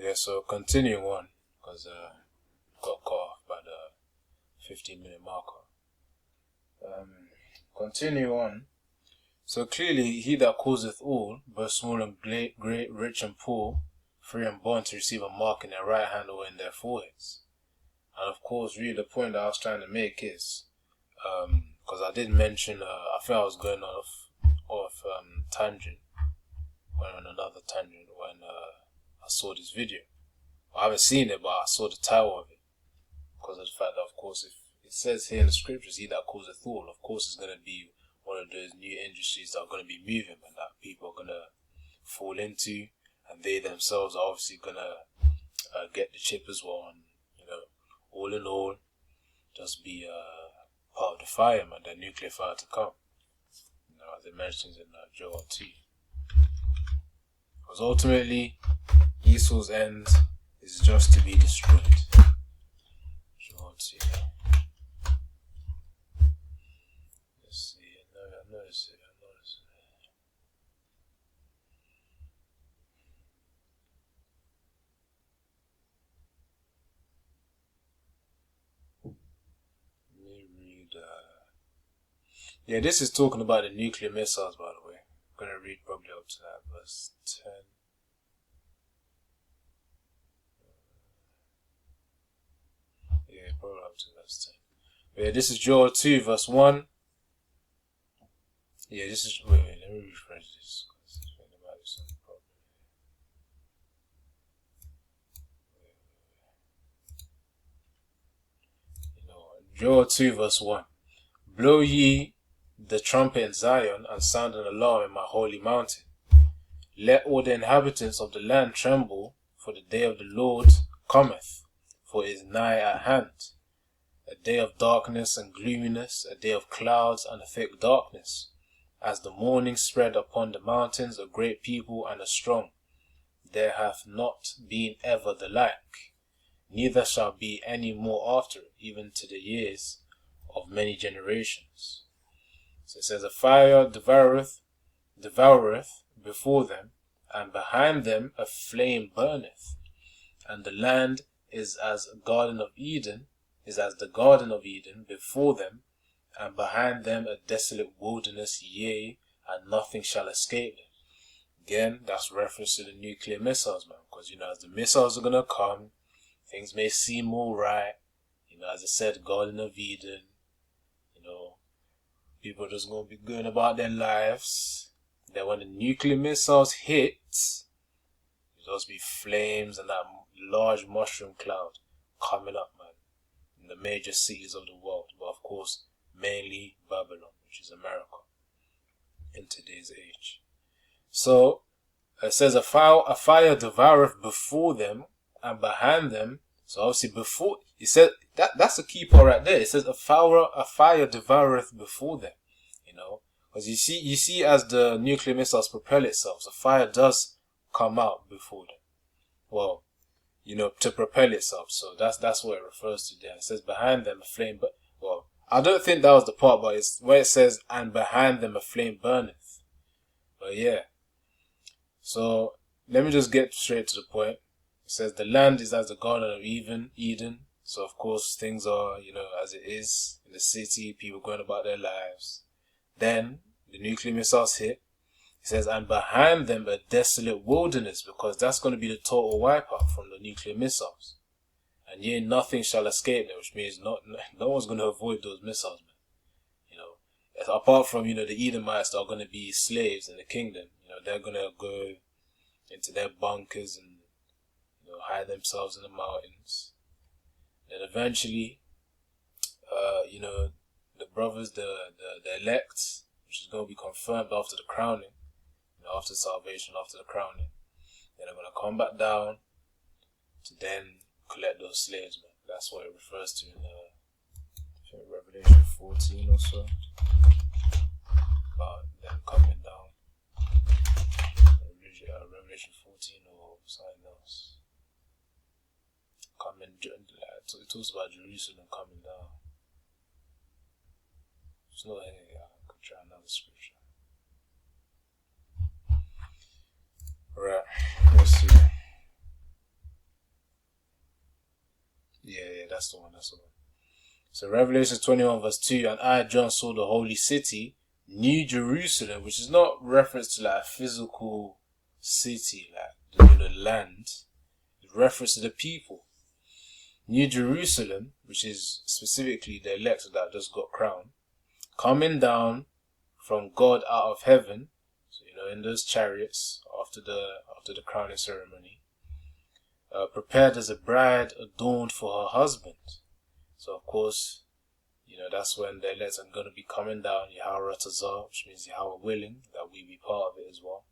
Yeah, so continuing on, because got caught off by the 15-minute marker. Continue on. So clearly, he that causeth all, both small and great, rich and poor, free and bond, to receive a mark in their right hand or in their foreheads. And of course, really the point that I was trying to make is, because I did mention, I think I was going off tangent, went on another tangent when I saw this video. I haven't seen it, but I saw the title of it, because of the fact that, of course, if it says here in the scriptures, he that causeth all, of course it's going to be one of those new industries that are going to be moving and that people are going to fall into, and they themselves are obviously going to get the chip as well, and all in all, just be part of the fire, man, the nuclear fire to come, as it mentions in Joel 2. Because ultimately, Esau's end is just to be destroyed. Joel 2. Let's see, I noticed it. Yeah, this is talking about the nuclear missiles, by the way. I'm going to read probably up to that verse 10. Yeah, probably up to verse 10. But yeah, this is Joel 2, verse 1. Yeah, this is... Wait, let me refresh this. There might be some problem. Joel 2, verse 1. Blow ye the trumpet in Zion, and sound an alarm in my holy mountain. Let all the inhabitants of the land tremble, for the day of the Lord cometh, for it is nigh at hand. A day of darkness and gloominess, a day of clouds and a thick darkness. As the morning spread upon the mountains, a great people and a strong. There hath not been ever the like, neither shall be any more after it, even to the years of many generations. So it says, a fire devoureth before them, and behind them a flame burneth. And the land is as the Garden of Eden before them, and behind them a desolate wilderness, yea, and nothing shall escape them. Again, that's reference to the nuclear missiles, man, because as the missiles are gonna come, things may seem alright, as I said, Garden of Eden, people are just going to be going about their lives. Then when the nuclear missiles hit, there'll just be flames and that large mushroom cloud coming up, man, in the major cities of the world. But of course, mainly Babylon, which is America, in today's age. So, it says, a fire devoureth before them, and behind them. So obviously before, it says, that's the key part right there. It says, a fire devoureth before them. Because you see as the nuclear missiles propel itself, so fire does come out before them. Well, to propel itself. So that's what it refers to there. It says behind them a flame, but well, I don't think that was the part, but it's where it says, and behind them a flame burneth. But yeah. So let me just get straight to the point. It says the land is as the Garden of Eden. So of course things are, as it is in the city, people going about their lives. Then the nuclear missiles hit. It says, and behind them a desolate wilderness, because that's going to be the total wipeout from the nuclear missiles. And yea, nothing shall escape them, which means no one's going to avoid those missiles, man. Apart from, the Edomites that are going to be slaves in the kingdom, they're going to go into their bunkers and, hide themselves in the mountains. Then eventually, the brothers, the elect, which is going to be confirmed after the crowning, after salvation, after the crowning, then they're going to come back down to then collect those slaves, man. That's what it refers to in I think Revelation 14 or so, about them coming down. Revelation 14 or something else. It talks about Jerusalem coming down. It's not here. I could try another scripture. Right, let's see. that's the one. So Revelation 21 verse 2, and I, John, saw the holy city, New Jerusalem, which is not reference to like a physical city, like the land. It's reference to the people. New Jerusalem, which is specifically the elect that just got crowned, coming down from God out of heaven. So, in those chariots after the crowning ceremony, prepared as a bride adorned for her husband. So of course, that's when the elect are going to be coming down, Yahweh Ratazah, which means Yahweh willing, that we be part of it as well.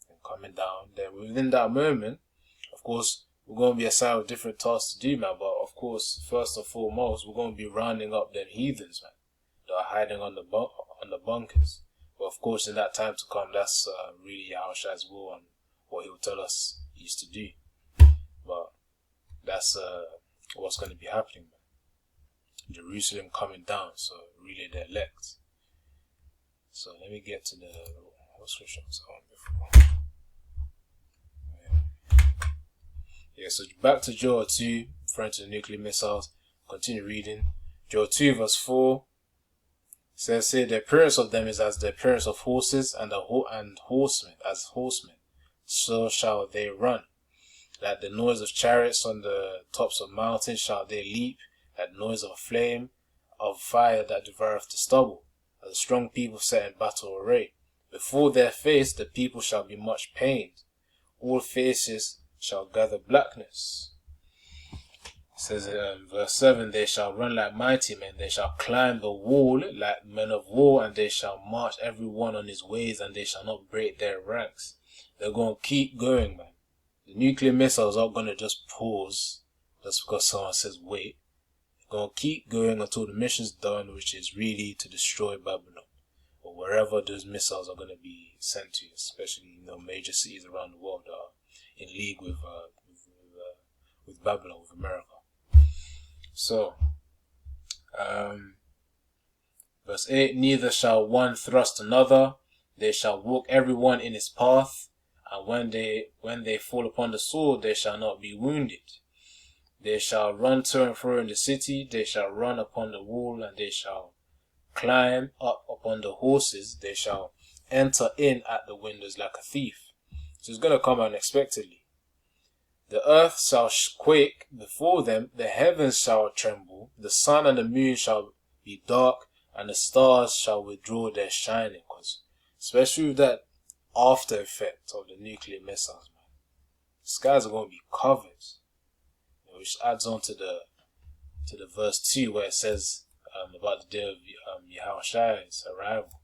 And coming down, then within that moment, of course, we're going to be assigned with different tasks to do, man. But of course, first and foremost, we're going to be rounding up them heathens, man, that are hiding on the bunkers. But of course, in that time to come, that's really Yahweh's will and what he will tell us he used to do. But that's what's going to be happening, man. Jerusalem coming down, so really the elect. So let me get to what scripture was on before. Yeah, so back to Joel 2, referring to the nuclear missiles. Continue reading. Joel 2 verse 4 says here, the appearance of them is as the appearance of horses, and horsemen as horsemen. So shall they run. Like the noise of chariots on the tops of mountains shall they leap, like the noise of a flame of fire that devoureth the stubble, as a strong people set in battle array. Before their face the people shall be much pained. All faces shall gather blackness. It says in verse 7, they shall run like mighty men, they shall climb the wall like men of war, and they shall march every one on his ways, and they shall not break their ranks. They're going to keep going, man. The nuclear missiles aren't going to just pause just because someone says wait. They're going to keep going until the mission's done, which is really to destroy Babylon, or wherever those missiles are going to be sent to, especially major cities around the world that are in league with Babylon, with America. So, verse 8, neither shall one thrust another, they shall walk every one in his path, and when they fall upon the sword, they shall not be wounded. They shall run to and fro in the city, they shall run upon the wall, and they shall climb up upon the horses, they shall enter in at the windows like a thief. So it's going to come unexpectedly. The earth shall quake before them, the heavens shall tremble, the sun and the moon shall be dark, and the stars shall withdraw their shining. Because especially with that after effect of the nuclear missiles, man, the skies are going to be covered. Which adds on to the verse 2 where it says about the day of Yahweh's arrival,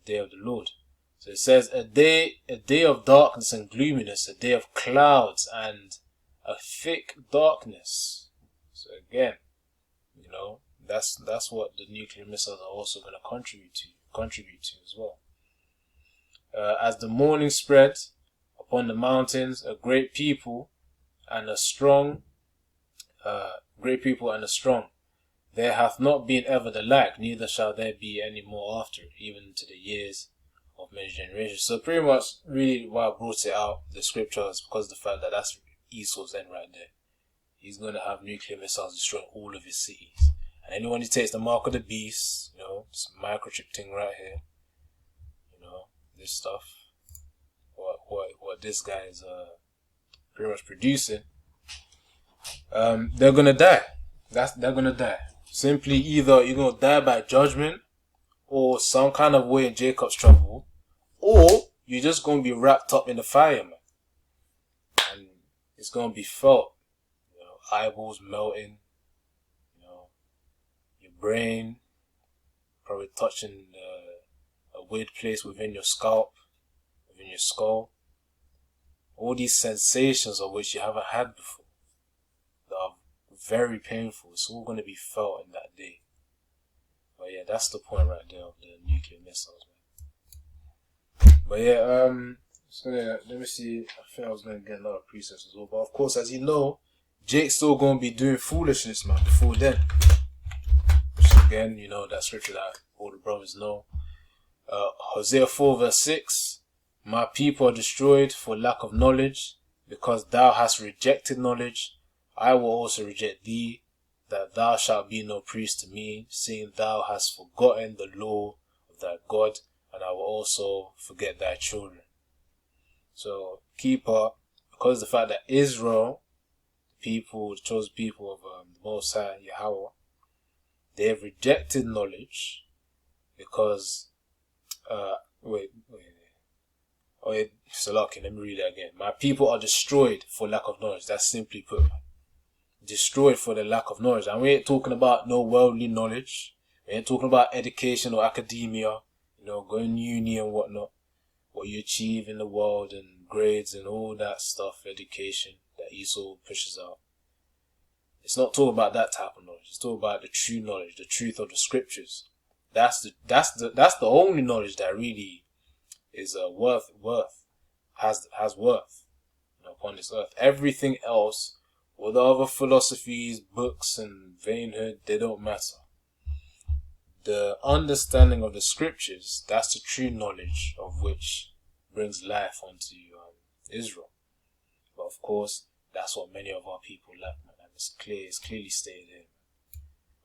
the day of the Lord. So it says a day of darkness and gloominess, a day of clouds and a thick darkness. So again, that's what the nuclear missiles are also going to contribute to as well. As the morning spread upon the mountains, a great people and a strong, there hath not been ever the like, neither shall there be any more after, even to the years of many generations. So pretty much, really, why I brought it out, the scripture, is because of the fact that that's Esau's end right there. He's going to have nuclear missiles destroying all of his cities. And anyone who takes the mark of the beast, this microchip thing right here, this stuff, what this guy is pretty much producing, they're gonna die. They're gonna die. Simply either you're gonna die by judgment, or some kind of way in Jacob's trouble, or you're just gonna be wrapped up in the fire, man. And it's gonna be felt. Eyeballs melting. Your brain probably touching a weird place within your scalp, within your skull. All these sensations of which you haven't had before, that are very painful. It's all going to be felt in that day. But yeah, that's the point right there of the nuclear missiles, man. But yeah, let me see. I think I was going to get another precept as well. But of course, as you know, Jake's still going to be doing foolishness, man, before then. Which again, that scripture that all the brothers know. Hosea 4 verse 6. My people are destroyed for lack of knowledge, because thou hast rejected knowledge. I will also reject thee, that thou shalt be no priest to me, seeing thou hast forgotten the law of thy God, and I will also forget thy children. So keeper, because of the fact that Israel, the chosen people of the Most High Yahweh, they have rejected knowledge because Salaki, let me read that again. My people are destroyed for lack of knowledge. That's simply put. Destroyed for the lack of knowledge. And we ain't talking about no worldly knowledge. We ain't talking about education or academia, going uni and whatnot. What you achieve in the world and grades and all that stuff, education that Esau pushes out. It's not talking about that type of knowledge. It's talking about the true knowledge, the truth of the scriptures. That's the only knowledge that really is has worth upon this earth. Everything else, all the other philosophies, books, and vainhood, they don't matter. The understanding of the scriptures, that's the true knowledge of which brings life onto Israel. But of course, that's what many of our people lack, man. And it's clearly stated here.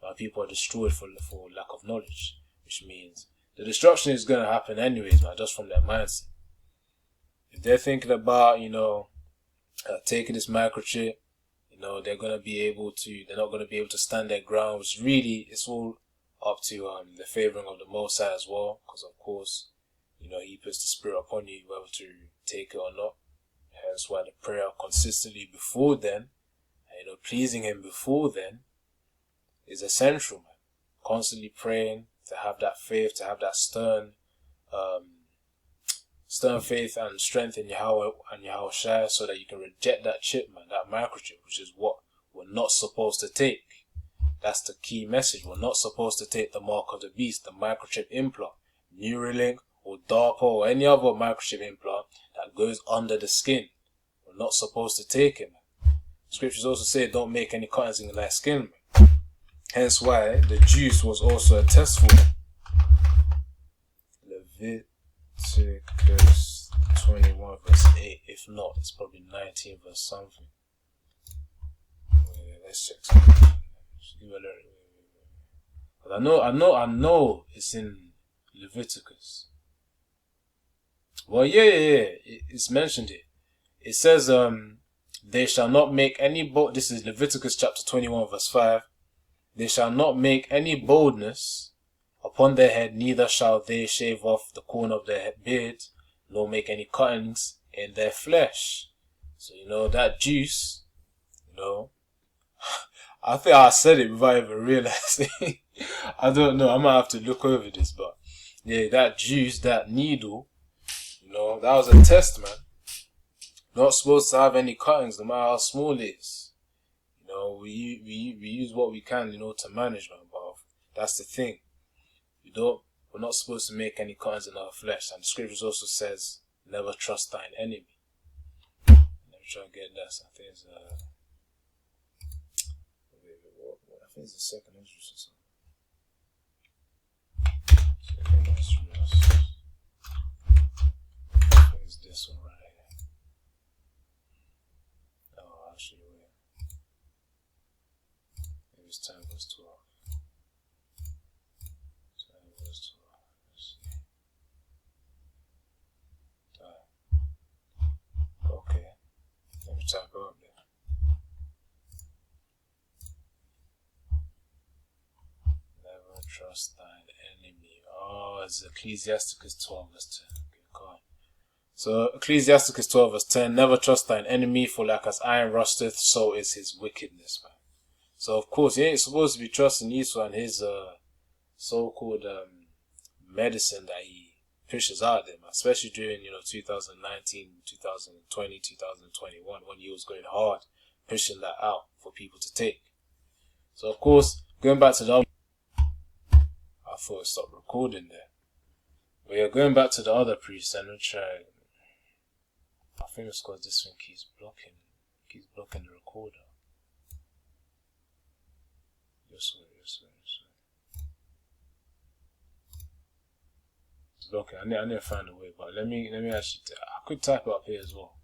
Our people are destroyed for lack of knowledge, which means the destruction is going to happen anyways, man, just from their mindset. If they're thinking about, taking this microchip, they're not going to be able to stand their ground, which really, it's all up to the favoring of the Most High as well, because of course, he puts the spirit upon you whether to take it or not. Hence why the prayer consistently before then, and pleasing him before then, is essential, man. Constantly praying, to have that faith, to have that stern faith and strength in Yahweh and Yahweh Shai, so that you can reject that chip, man, that microchip, which is what we're not supposed to take. That's the key message. We're not supposed to take the mark of the beast, the microchip implant, NeuraLink or DARPA or any other microchip implant that goes under the skin. We're not supposed to take it, man. Scriptures also say don't make any cuttings in thy skin, man. Hence why the juice was also a test for them. Leviticus 21 verse 8. If not, it's probably 19 verse something. Let's check something. But I know it's in Leviticus. Well, yeah, it's mentioned here. It says, they shall not make any this is Leviticus chapter 21 verse 5. They shall not make any boldness upon their head, neither shall they shave off the corner of their beard, nor make any cuttings in their flesh. So, that juice, I think I said it without even realizing. I don't know, I might have to look over this, but yeah, that juice, that needle, that was a test, man. Not supposed to have any cuttings, no matter how small it is. We use what we can, to manage, man, but that's the thing. We're not supposed to make any cuttings in our flesh, and the scriptures also says, never trust thine enemy. Let me try and get that. I think it's the second instance or something. Second instance. I think it's this one right here. Oh, actually, wait. Maybe it's 10 verse 12. 10 verse 12. Let's see. Okay. Let me type it up there. Trust thine enemy. Oh, it's Ecclesiasticus 12 verse 10. Okay, go on. So, Ecclesiasticus 12 verse 10. Never trust thine enemy, for like as iron rusteth, so is his wickedness, man. So, of course, you ain't supposed to be trusting Esau and his so-called medicine that he pushes out there, man. Especially during, 2019, 2020, 2021, when he was going hard, pushing that out for people to take. So, of course, going back to the I thought it stopped recording there. But yeah, going back to the other priest, and we'll try. I think it's because this one keeps blocking the recorder. Yes, sir. It's blocking. I need to find a way, but let me actually. I could type it up here as well.